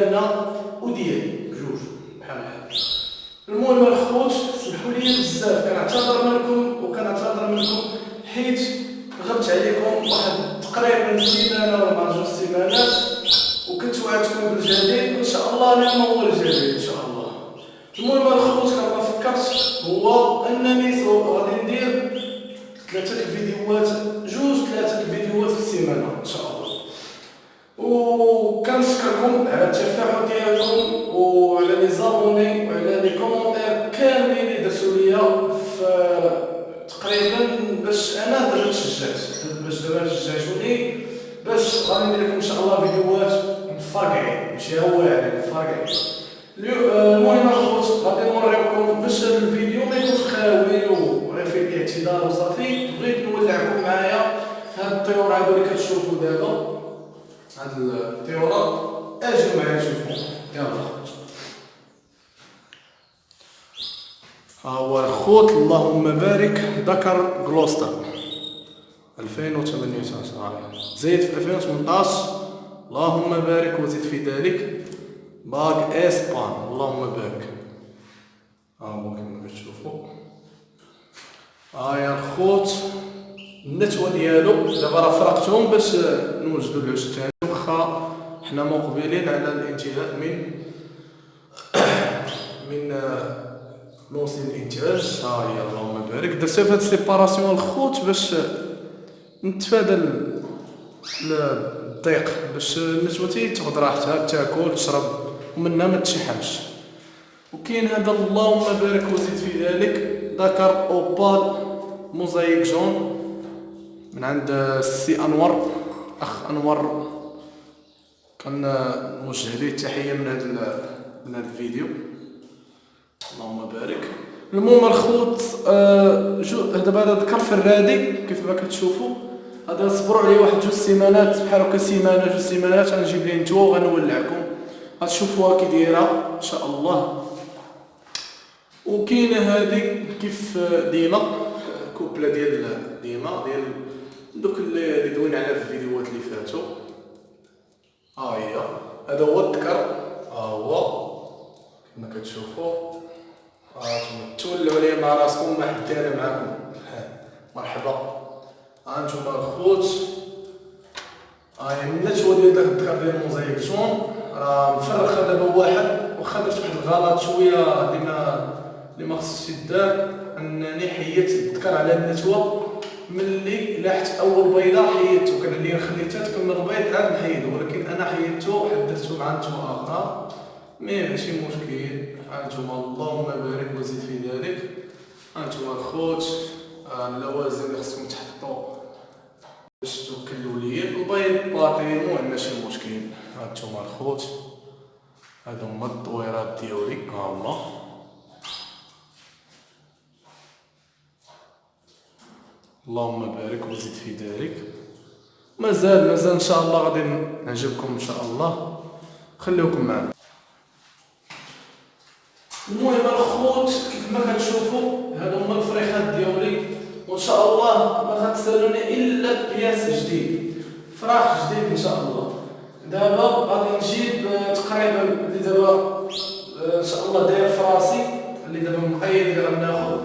ديالنا وديالي بجوج بحال هكا. المهم الخوت سمحوا لي بزاف، كنعتذر منكم وكنعتذر منكم حيت غبت عليكم واحد تقريبا سيمانه ولا 2 سيمانات، وكنت وعدتكم بالجديد وان شاء الله اليوم هو الجديد ان شاء الله. المهم الخوت كما فكرت هو انني غادي ندير 3 الفيديوهات، 3 الفيديوهات في السيمانه ان شاء الله. وكنشكركم على التفاعل ديالكم وعلى لي زابوني وعلى لي كومونتير كاملين اللي درتو ليا في تقريبا باش انا دابا شجعتوني باش غادي ندير لكم ان شاء الله فيديوهات مفرقعين ماشي واعرين مفرقعين. المهم الخوت غادي نوريكم باش الفيديو ما يكونش خاوي وغير فيه الاعتذار وصافي. بغيت نولعكم معايا هاد الطيور هادو اللي كتشوفوا دابا، هاد الطيورات اجيو معايا تشوفوا. يلا ها هو الخوت اللهم بارك ذكر غلوستر 2018 زيد في 2018 اللهم بارك وزيد في ذلك باغ اسبان اللهم بارك. ها هو كما كتشوفوا يا الخوت النتوه ديالو دابا راه فرقتهم باش نوجدوا العش الثاني، واخا حنا مقبلين على الانتهاء من موسم الانتاج. ها هي اللهم بارك درتها في هاد السيباراسيون الخوت باش نتفادى الضيق، باش النتوه تاخد راحتها تاكل تشرب ومنها ما تشحمش. وكاين هذا اللهم بارك وزيد في ذلك ذكر اوبال موزايك جون من عند السي انور، اخ انور كنوجه ليه التحيه من هذا الفيديو اللهم بارك. المهم الخوت دابا هذا ذكر فرادي كيف ما كتشوفوا، هذا صبروا عليه واحد 2 سيمانات بحال هكا، سيمانه 2 سيمانات غنجيب ليه نتوى وغنولعكم غتشوفوها كي دايره ان شاء الله. وكاينه هذه كيف ديما كوبله ديال ديما ديال دوك اللي دوينا عليها في الفيديوهات اللي فاتوا. ها هي هذا هو الذكر، ها هو كما كتشوفوا. هانتوما تولوا عليا مع راسكم ما حد انا معاكم مرحبا. هانتوما الخوت هاي النتوه ديال داك الذكر ديال الموزايك جون راه مفرخه دابا واحد، واخا درت واحد الغلط شويه اللي ما خصش يدار، انني حيدت الذكر على النتوه. ملي لاحت اول بيضه حيدته، كان عليا خليتها تكمل البيض عاد نحيدو، ولكن انا حيدته حدرته مع نتوه اخرى ماشي مشكل. هانتوما اللهم بارك وزيد في ذلك. هانتوما الخوت اللوازم اللي خصكم تحطوا باش توكلوا ليا البيض باطي، المهم ماشي مشكل. هانتوما الخوت هادو هما الطويرات ديالي، ها هما اللهم بارك وزيد في ذلك. مازال ان شاء الله غادي نعجبكم ان شاء الله، خليوكم معنا. المهم الخوت كيف ما كتشوفوا هادو هما الفريخات ديالي، وان شاء الله ما غتسالوني الا بياس جديد، فراخ جديد ان شاء الله. دابا غادي نجيب تقريبا اللي دابا ان شاء الله داير في راسي، اللي دابا مقيد اللي غناخذ.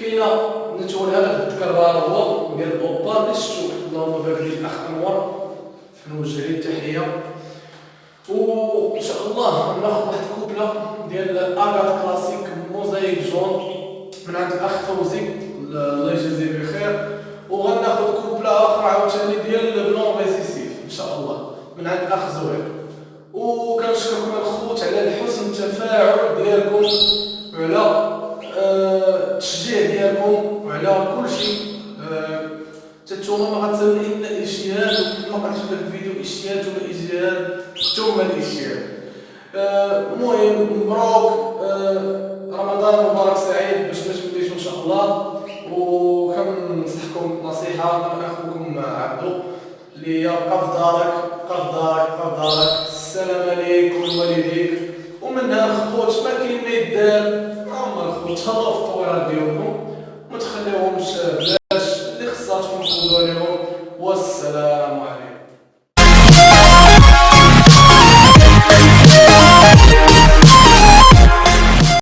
كاينه نتوى هذا الذكر هو ديال الاوبا اللي شفتو اللهم بارك ديال الاخ انور، نوجه ليه التحيه. وان شاء الله ناخذ واحد الكوبله ديال اغات كلاسيك موزايك جون من عند الاخ فوزي الله يجازيه بخير، وغناخذ كوبله اخرى عاوتاني ديال بلون ريسيسيف ان شاء الله من عند الاخ زهير. وكنشكركم الخوت على حسن التفاعل ديالكم وعلى التشجيع ديالكم وعلى كل شيء. نتوما ما غتسالوني الا اجتهاد، وكما قلت في الفيديو اجتهاد ثم اجتهاد ثم الاجتهاد. المهم مبروك، رمضان مبارك سعيد باش ما توليش ان شاء الله. وكننصحكم نصيحه من اخوكم عبدو اللي هي بقى في دارك بقى في دارك، السلام عليك ولوالديك. ومنها الخوت ما كاين ما يدار، هما الخوت تهلاو في الطويرات ديالكم وما تخليوهمش بلاش، اللي خصاتكم خذوا عليهم. والسلام عليكم.